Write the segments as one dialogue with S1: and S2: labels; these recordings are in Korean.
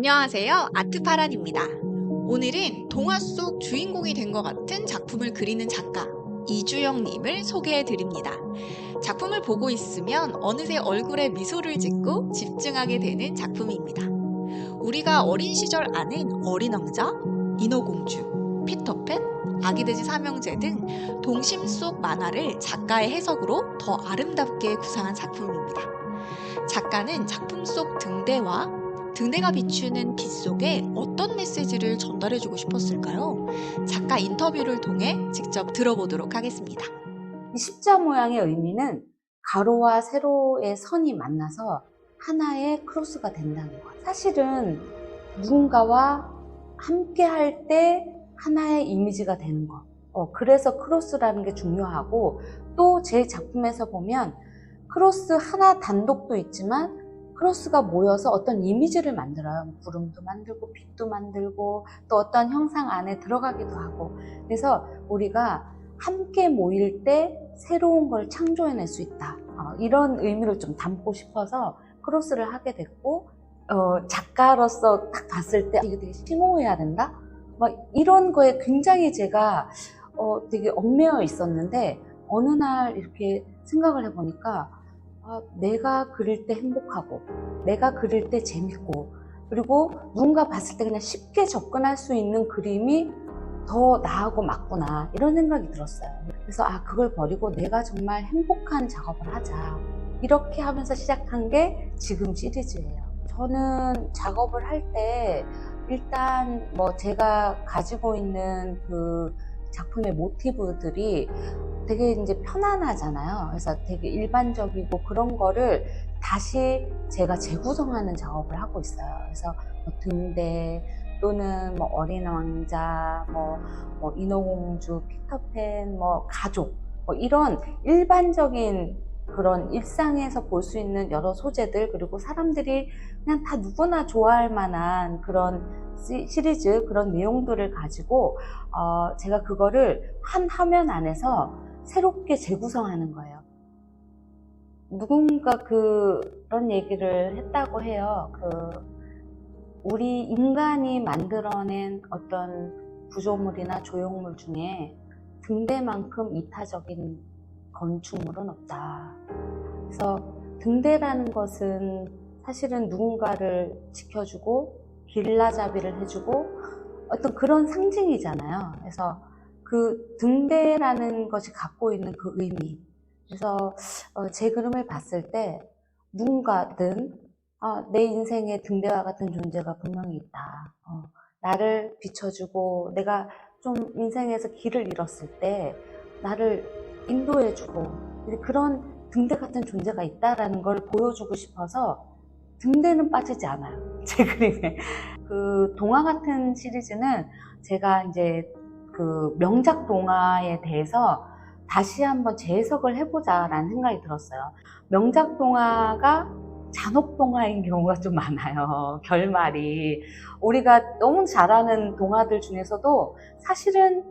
S1: 안녕하세요. 아트파란입니다. 오늘은 동화 속 주인공이 된 것 같은 작품을 그리는 작가 이주영님을 소개해 드립니다. 작품을 보고 있으면 어느새 얼굴에 미소를 짓고 집중하게 되는 작품입니다. 우리가 어린 시절 아는 어린 왕자, 인어공주, 피터팬, 아기돼지 삼형제 등 동심 속 만화를 작가의 해석으로 더 아름답게 구상한 작품입니다. 작가는 작품 속 등대가 비추는 빛 속에 어떤 메시지를 전달해주고 싶었을까요? 작가 인터뷰를 통해 직접 들어보도록 하겠습니다.
S2: 이 십자 모양의 의미는 가로와 세로의 선이 만나서 하나의 크로스가 된다는 거예요. 사실은 누군가와 함께 할 때 하나의 이미지가 되는 거. 그래서 크로스라는 게 중요하고, 또 제 작품에서 보면 크로스 하나 단독도 있지만 크로스가 모여서 어떤 이미지를 만들어요. 구름도 만들고 빛도 만들고 또 어떤 형상 안에 들어가기도 하고. 그래서 우리가 함께 모일 때 새로운 걸 창조해낼 수 있다. 이런 의미를 좀 담고 싶어서 크로스를 하게 됐고, 작가로서 딱 봤을 때 이게 되게 심오해야 된다? 막 이런 거에 굉장히 제가 되게 얽매여 있었는데, 어느 날 이렇게 생각을 해보니까 내가 그릴 때 행복하고 내가 그릴 때 재밌고, 그리고 누군가 봤을 때 그냥 쉽게 접근할 수 있는 그림이 더 나하고 맞구나, 이런 생각이 들었어요. 그래서 그걸 버리고 내가 정말 행복한 작업을 하자, 이렇게 하면서 시작한 게 지금 시리즈예요. 저는 작업을 할 때 일단 제가 가지고 있는 그 작품의 모티브들이 되게 이제 편안하잖아요. 그래서 되게 일반적이고 그런 거를 다시 제가 재구성하는 작업을 하고 있어요. 그래서 등대 또는 어린 왕자, 인어공주, 피터팬, 가족, 이런 일반적인 그런 일상에서 볼 수 있는 여러 소재들, 그리고 사람들이 그냥 다 누구나 좋아할 만한 그런 시리즈, 그런 내용들을 가지고 제가 그거를 한 화면 안에서 새롭게 재구성하는 거예요. 누군가 그런 얘기를 했다고 해요. 우리 인간이 만들어낸 어떤 구조물이나 조형물 중에 등대만큼 이타적인 건축물은 없다. 그래서 등대라는 것은 사실은 누군가를 지켜주고 길라잡이를 해주고 어떤 그런 상징이잖아요. 그래서 그 등대라는 것이 갖고 있는 그 의미, 그래서 제 그림을 봤을 때 누군가든 내 인생에 등대와 같은 존재가 분명히 있다. 나를 비춰주고, 내가 좀 인생에서 길을 잃었을 때 나를 인도해주고, 그런 등대 같은 존재가 있다라는 걸 보여주고 싶어서 등대는 빠지지 않아요, 제 그림에. 그 동화 같은 시리즈는 제가 이제 그 명작 동화에 대해서 다시 한번 재해석을 해보자라는 생각이 들었어요. 명작 동화가 잔혹 동화인 경우가 좀 많아요. 결말이 우리가 너무 잘 아는 동화들 중에서도 사실은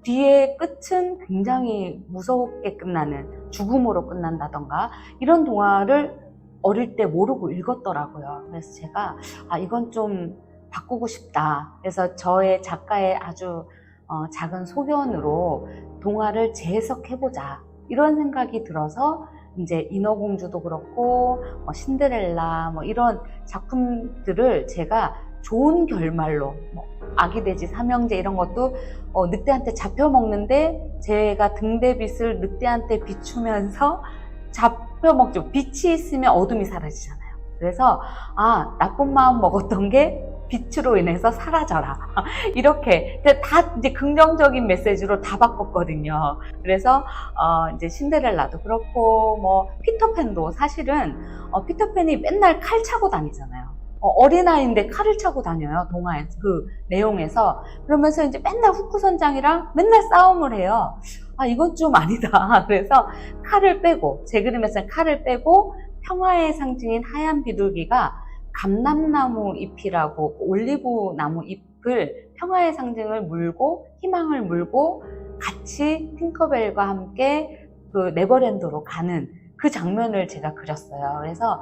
S2: 뒤에 끝은 굉장히 무섭게 끝나는, 죽음으로 끝난다던가, 이런 동화를 어릴 때 모르고 읽었더라고요. 그래서 제가 이건 좀 바꾸고 싶다. 그래서 저의 작가의 아주 작은 소견으로 동화를 재해석해보자, 이런 생각이 들어서 이제 인어공주도 그렇고 신데렐라 이런 작품들을 제가 좋은 결말로, 아기돼지 삼형제 이런 것도 늑대한테 잡혀먹는데 제가 등대빛을 늑대한테 비추면서 잡혀먹죠. 빛이 있으면 어둠이 사라지잖아요. 그래서 나쁜 마음 먹었던 게 빛으로 인해서 사라져라. 이렇게 다 이제 긍정적인 메시지로 다 바꿨거든요. 그래서 이제 신데렐라도 그렇고 피터팬도 사실은 피터팬이 맨날 칼 차고 다니잖아요. 어린아이인데 칼을 차고 다녀요, 동화의 그 내용에서. 그러면서 이제 맨날 후크선장이랑 맨날 싸움을 해요. 이건 좀 아니다. 그래서 칼을 빼고, 제 그림에서는 칼을 빼고 평화의 상징인 하얀 비둘기가 감람나무 잎이라고, 올리브 나무 잎을, 평화의 상징을 물고 희망을 물고 같이 팅커벨과 함께 그 네버랜드로 가는 그 장면을 제가 그렸어요. 그래서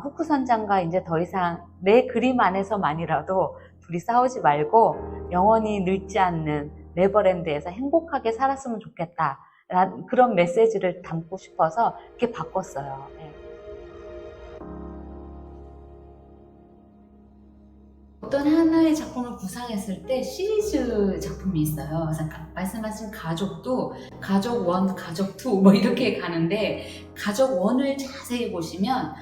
S2: 후크 선장과 이제 더 이상 내 그림 안에서만이라도 둘이 싸우지 말고 영원히 늙지 않는 네버랜드에서 행복하게 살았으면 좋겠다. 라는 그런 메시지를 담고 싶어서 이렇게 바꿨어요. 네.
S3: 어떤 하나의 작품을 구상했을 때 시리즈 작품이 있어요. 그래서 말씀하신 가족도 가족 1, 가족 2 뭐 이렇게 가는데 가족 1을 자세히 보시면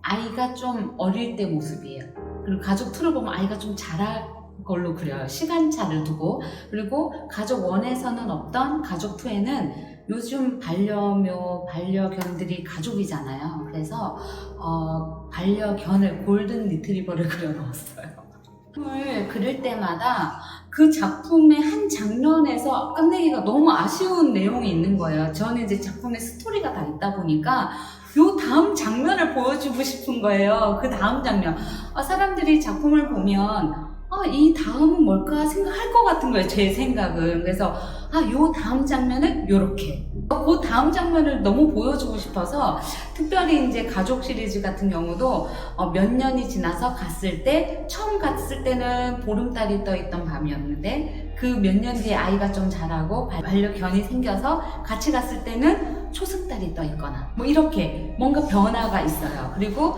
S3: 아이가 좀 어릴 때 모습이에요. 그리고 가족 2를 보면 아이가 좀 자랄 걸로 그려요. 시간차를 두고. 그리고 가족 1에서는 없던 가족 2에는 요즘 반려묘, 반려견들이 가족이잖아요. 그래서 반려견을 골든 리트리버를 그려놓았어요. 작품을 그릴 때마다 그 작품의 한 장면에서 끝내기가 너무 아쉬운 내용이 있는 거예요. 저는 이제 작품의 스토리가 다 있다 보니까 요 다음 장면을 보여주고 싶은 거예요. 그 다음 장면. 사람들이 작품을 보면 이 다음은 뭘까 생각할 것 같은 거예요. 제 생각은. 그래서 요 다음 장면은 요렇게. 그 다음 장면을 너무 보여주고 싶어서 특별히 이제 가족 시리즈 같은 경우도 몇 년이 지나서 갔을 때 처음 갔을 때는 보름달이 떠있던 밤이었는데 그 몇 년 뒤에 아이가 좀 자라고 반려견이 생겨서 같이 갔을 때는 초승달이 떠있거나 뭐 이렇게 뭔가 변화가 있어요. 그리고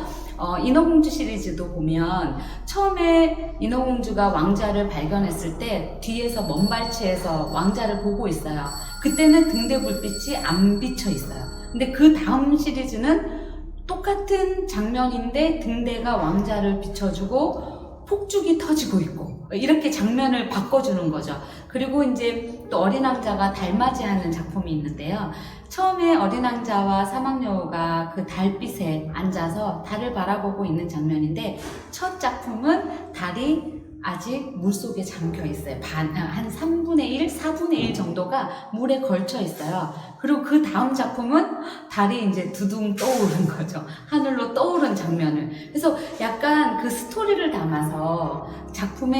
S3: 인어공주 시리즈도 보면 처음에 인어공주가 왕자를 발견했을 때 뒤에서 먼발치에서 왕자를 보고 있어요. 그때는 등대 불빛이 안 비쳐 있어요. 근데 그 다음 시리즈는 똑같은 장면인데 등대가 왕자를 비춰주고 폭죽이 터지고 있고 이렇게 장면을 바꿔주는 거죠. 그리고 이제 또 어린 왕자가 달맞이하는 작품이 있는데요. 처음에 어린 왕자와 사막여우가 그 달빛에 앉아서 달을 바라보고 있는 장면인데 첫 작품은 달이 아직 물속에 잠겨 있어요. 한 3분의 1, 4분의 1 정도가 물에 걸쳐 있어요. 그리고 그 다음 작품은 달이 이제 두둥 떠오른 거죠. 하늘로 떠오른 장면을. 그래서 약간 그 스토리를 담아서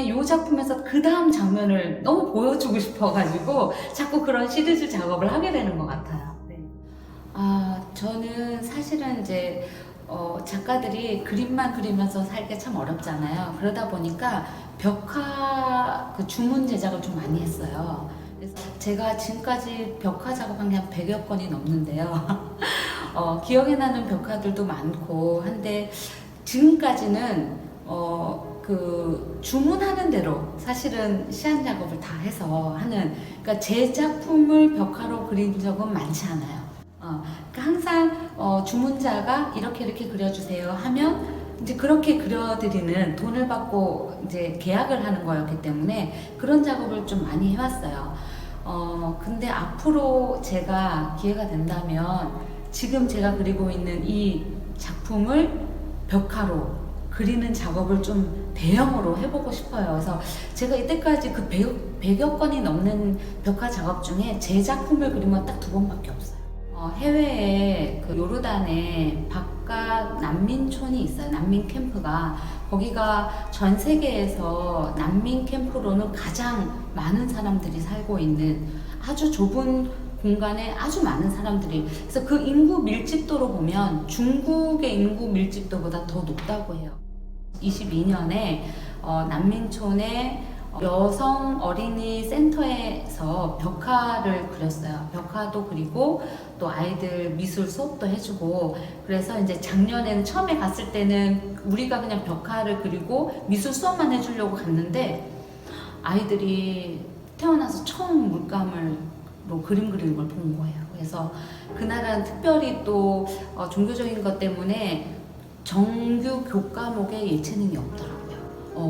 S3: 요 작품에서 그 다음 장면을 너무 보여주고 싶어가지고 자꾸 그런 시리즈 작업을 하게 되는 것 같아요. 네. 저는 사실은 이제 작가들이 그림만 그리면서 살기 참 어렵잖아요. 그러다 보니까 벽화 그 주문 제작을 좀 많이 했어요. 그래서 제가 지금까지 벽화 작업한 게 한 100여 건이 넘는데요. 기억에 나는 벽화들도 많고 한데 지금까지는 그 주문하는 대로 사실은 시안 작업을 다 해서 하는, 그러니까 제 작품을 벽화로 그린 적은 많지 않아요. 그러니까 항상 주문자가 이렇게 그려주세요 하면 이제 그렇게 그려드리는, 돈을 받고 이제 계약을 하는 거였기 때문에 그런 작업을 좀 많이 해왔어요. 근데 앞으로 제가 기회가 된다면 지금 제가 그리고 있는 이 작품을 벽화로 그리는 작업을 좀 대형으로 해보고 싶어요. 그래서 제가 이때까지 그 100여 건이 넘는 벽화 작업 중에 제 작품을 그린 건 딱 2번밖에 없어요. 해외에 그 요르단에 바깥 난민촌이 있어요. 난민 캠프가. 거기가 전 세계에서 난민 캠프로는 가장 많은 사람들이 살고 있는 아주 좁은 공간에 아주 많은 사람들이, 그래서 그 인구 밀집도로 보면 중국의 인구 밀집도보다 더 높다고 해요. 22년에 난민촌에 여성 어린이 센터에서 벽화를 그렸어요. 벽화도 그리고 또 아이들 미술 수업도 해주고, 그래서 이제 작년에는 처음에 갔을 때는 우리가 그냥 벽화를 그리고 미술 수업만 해주려고 갔는데 아이들이 태어나서 처음 물감으로 그림 그리는 걸 본 거예요. 그래서 그날은 특별히 또 종교적인 것 때문에 정규 교과목에 예체능이 없더라고요.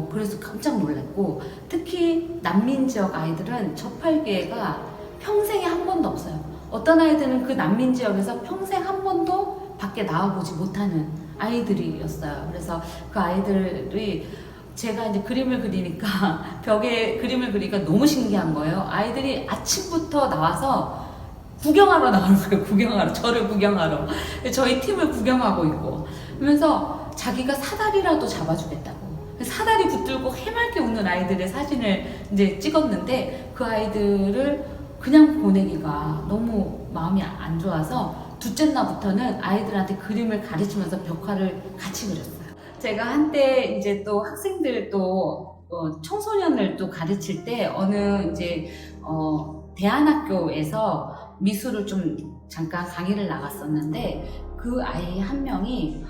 S3: 그래서 깜짝 놀랐고, 특히 난민 지역 아이들은 접할 기회가 평생에 한 번도 없어요. 어떤 아이들은 그 난민 지역에서 평생 한 번도 밖에 나와보지 못하는 아이들이었어요. 그래서 그 아이들이 제가 이제 그림을 그리니까 벽에 그림을 그리니까 너무 신기한 거예요. 아이들이 아침부터 나와서 구경하러 나오는 거예요. 구경하러, 저를 구경하러. 저희 팀을 구경하고 있고, 그러면서 자기가 사다리라도 잡아주겠다고. 사다리 붙들고 해맑게 웃는 아이들의 사진을 이제 찍었는데, 그 아이들을 그냥 보내기가 너무 마음이 안 좋아서 둘째 날부터는 아이들한테 그림을 가르치면서 벽화를 같이 그렸어요. 제가 한때 이제 또 학생들 또 청소년을 또 가르칠 때 어느 이제 대안학교에서 미술을 좀 잠깐 강의를 나갔었는데 그 아이 한 명이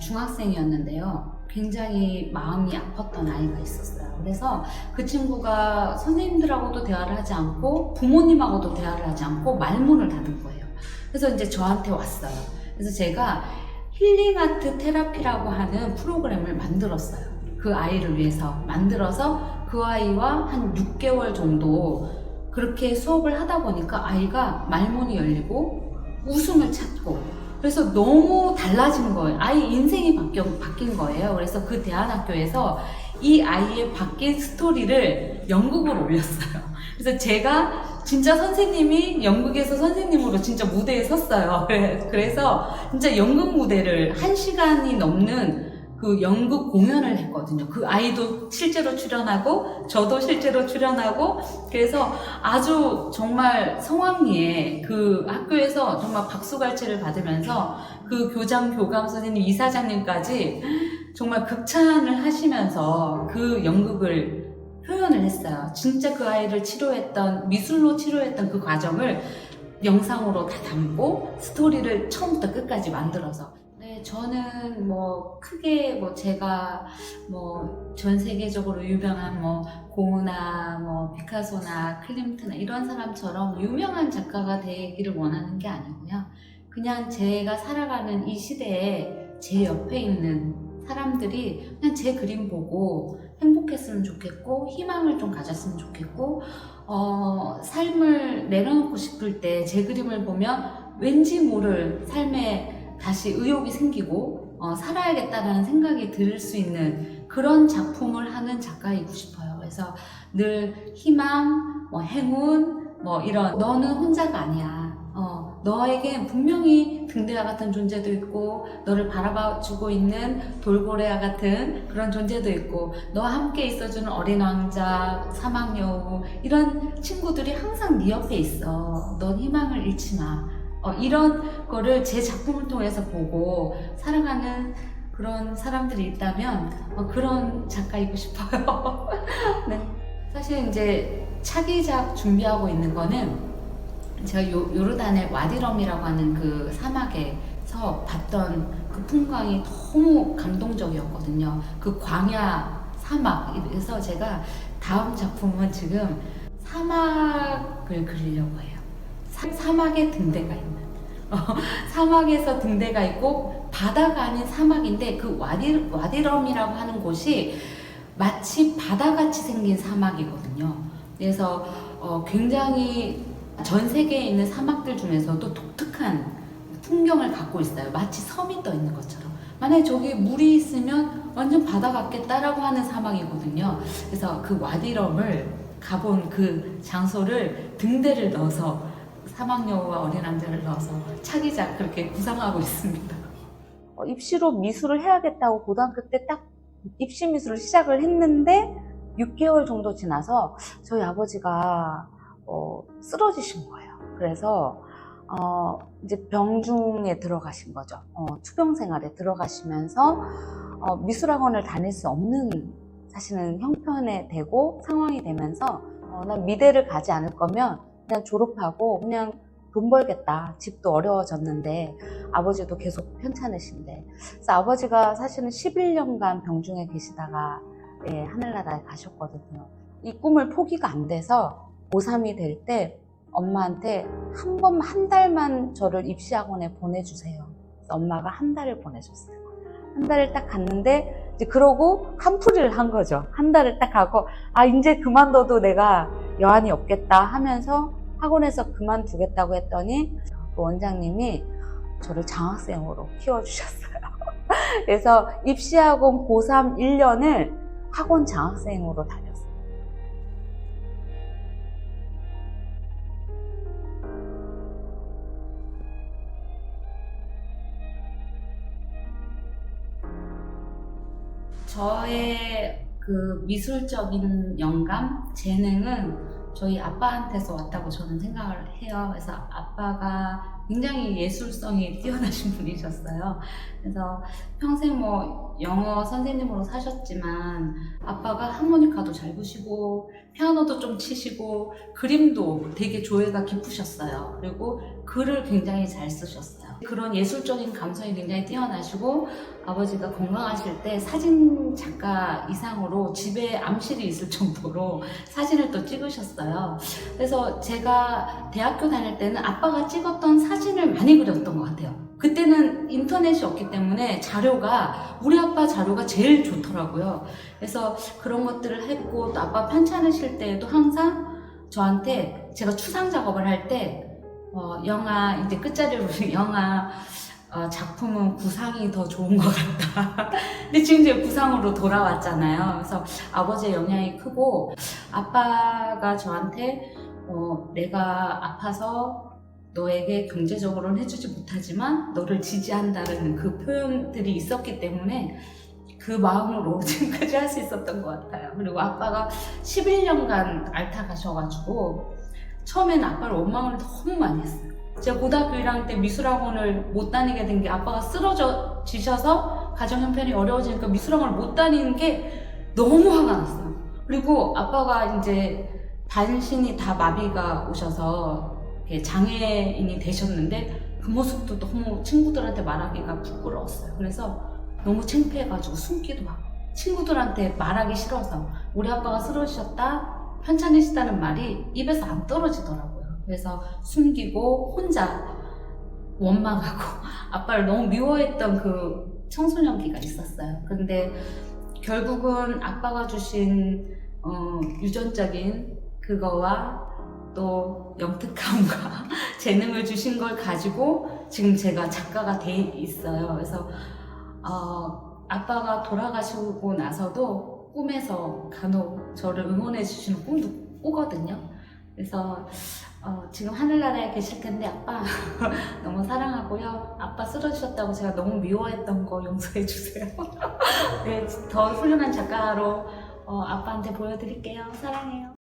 S3: 중학생이었는데요. 굉장히 마음이 아팠던 아이가 있었어요. 그래서 그 친구가 선생님들하고도 대화를 하지 않고 부모님하고도 대화를 하지 않고 말문을 닫은 거예요. 그래서 이제 저한테 왔어요. 그래서 제가 힐링 아트 테라피라고 하는 프로그램을 만들었어요. 그 아이를 위해서 만들어서 그 아이와 한 6개월 정도 그렇게 수업을 하다 보니까 아이가 말문이 열리고 웃음을 찾고 그래서 너무 달라진 거예요. 아이 인생이 바뀐 거예요. 그래서 그 대안학교에서 이 아이의 바뀐 스토리를 연극으로 올렸어요. 그래서 제가 진짜 선생님이 연극에서 선생님으로 진짜 무대에 섰어요. 그래서 진짜 연극 무대를 1시간이 넘는 그 연극 공연을 했거든요. 그 아이도 실제로 출연하고 저도 실제로 출연하고 그래서 아주 정말 성황리에 그 학교에서 정말 박수갈채를 받으면서 그 교장, 교감 선생님, 이사장님까지 정말 극찬을 하시면서 그 연극을 표현을 했어요. 진짜 그 아이를 치료했던, 미술로 치료했던 그 과정을 영상으로 다 담고 스토리를 처음부터 끝까지 만들어서 저는 뭐 크게 뭐 제가 뭐 전 세계적으로 유명한 뭐 고흐나 뭐 피카소나 클림트나 이런 사람처럼 유명한 작가가 되기를 원하는 게 아니고요. 그냥 제가 살아가는 이 시대에 제 옆에 있는 사람들이 그냥 제 그림 보고 행복했으면 좋겠고 희망을 좀 가졌으면 좋겠고 삶을 내려놓고 싶을 때 제 그림을 보면 왠지 모를 삶에 다시 의욕이 생기고 살아야겠다라는 생각이 들 수 있는 그런 작품을 하는 작가이고 싶어요. 그래서 늘 희망, 뭐 행운, 뭐 이런 너는 혼자가 아니야. 너에겐 분명히 등대와 같은 존재도 있고 너를 바라봐주고 있는 돌고래와 같은 그런 존재도 있고 너와 함께 있어주는 어린 왕자, 사막여우 이런 친구들이 항상 네 옆에 있어. 넌 희망을 잃지 마. 이런 거를 제 작품을 통해서 보고 살아가는 그런 사람들이 있다면 그런 작가이고 싶어요. 네. 사실 이제 차기작 준비하고 있는 거는 제가 요르단의 와디럼이라고 하는 그 사막에서 봤던 그 풍광이 너무 감동적이었거든요. 그 광야 사막에서 제가 다음 작품은 지금 사막을 그리려고 해요. 사막에 등대가 있는 사막에서 등대가 있고 바다가 아닌 사막인데 그 와디럼이라고 하는 곳이 마치 바다같이 생긴 사막이거든요. 그래서 굉장히 전 세계에 있는 사막들 중에서도 독특한 풍경을 갖고 있어요. 마치 섬이 떠 있는 것처럼. 만약에 저기 물이 있으면 완전 바다 같겠다라고 하는 사막이거든요. 그래서 그 와디럼을 가본 그 장소를 등대를 넣어서 사막여우와 어린 왕자를 넣어서 차기작 그렇게 구상하고 있습니다.
S2: 입시로 미술을 해야겠다고 고등학교 때 딱 입시 미술을 시작을 했는데 6개월 정도 지나서 저희 아버지가 쓰러지신 거예요. 그래서 이제 병중에 들어가신 거죠. 투병 생활에 들어가시면서 미술학원을 다닐 수 없는 사실은 형편에 되고 상황이 되면서 난 미대를 가지 않을 거면 그냥 졸업하고 그냥 돈 벌겠다. 집도 어려워졌는데 아버지도 계속 편찮으신데 그래서 아버지가 사실은 11년간 병중에 계시다가 하늘나라에 가셨거든요. 이 꿈을 포기가 안 돼서 고3이 될 때 엄마한테 한 달만 저를 입시학원에 보내주세요. 그래서 엄마가 한 달을 보내줬어요. 한 달을 딱 갔는데 이제 그러고 한풀이를 한 거죠. 한 달을 딱 가고 이제 그만둬도 내가 여한이 없겠다 하면서 학원에서 그만두겠다고 했더니 원장님이 저를 장학생으로 키워주셨어요. 그래서 입시학원 고3 1년을 학원 장학생으로 다녔어요.
S3: 저의 그 미술적인 영감, 재능은 저희 아빠한테서 왔다고 저는 생각을 해요. 그래서 아빠가 굉장히 예술성이 뛰어나신 분이셨어요. 그래서 평생 뭐 영어 선생님으로 사셨지만 아빠가 하모니카도 잘 부시고 피아노도 좀 치시고 그림도 되게 조예가 깊으셨어요. 그리고 글을 굉장히 잘 쓰셨어요. 그런 예술적인 감성이 굉장히 뛰어나시고 아버지가 건강하실 때 사진 작가 이상으로 집에 암실이 있을 정도로 사진을 또 찍으셨어요. 그래서 제가 대학교 다닐 때는 아빠가 찍었던 사진을 많이 그렸던 것 같아요. 그때는 인터넷이 없기 때문에 우리 아빠 자료가 제일 좋더라고요. 그래서 그런 것들을 했고 또 아빠 편찮으실 때에도 항상 저한테 제가 추상 작업을 할 때 영화 이제 끝자리로 영화 작품은 구상이 더 좋은 것 같다. 근데 지금 이제 구상으로 돌아왔잖아요. 그래서 아버지의 영향이 크고 아빠가 저한테 내가 아파서 너에게 경제적으로는 해주지 못하지만 너를 지지한다는 그 표현들이 있었기 때문에 그 마음으로 지금까지 할 수 있었던 것 같아요. 그리고 아빠가 11년간 앓다 가셔가지고 처음에는 아빠를 원망을 너무 많이 했어요. 제가 고등학교 1학년 때 미술학원을 못 다니게 된 게 아빠가 쓰러지셔서 가정 형편이 어려워지니까 미술학원을 못 다니는 게 너무 화가 났어요. 그리고 아빠가 이제 반신이 다 마비가 오셔서 장애인이 되셨는데 그 모습도 너무 친구들한테 말하기가 부끄러웠어요. 그래서 너무 창피해가지고 숨기도 하고 친구들한테 말하기 싫어서 우리 아빠가 쓰러지셨다 편찮으시다는 말이 입에서 안 떨어지더라고요. 그래서 숨기고 혼자 원망하고 아빠를 너무 미워했던 그 청소년기가 있었어요. 그런데 결국은 아빠가 주신 유전적인 그거와 또 영특함과 재능을 주신 걸 가지고 지금 제가 작가가 돼 있어요. 그래서 아빠가 돌아가시고 나서도 꿈에서 간혹 저를 응원해 주시는 꿈도 꾸거든요. 그래서 지금 하늘나라에 계실 텐데 아빠 너무 사랑하고요. 아빠 쓰러지셨다고 제가 너무 미워했던 거 용서해 주세요. 네, 더 훌륭한 작가로 아빠한테 보여드릴게요. 사랑해요.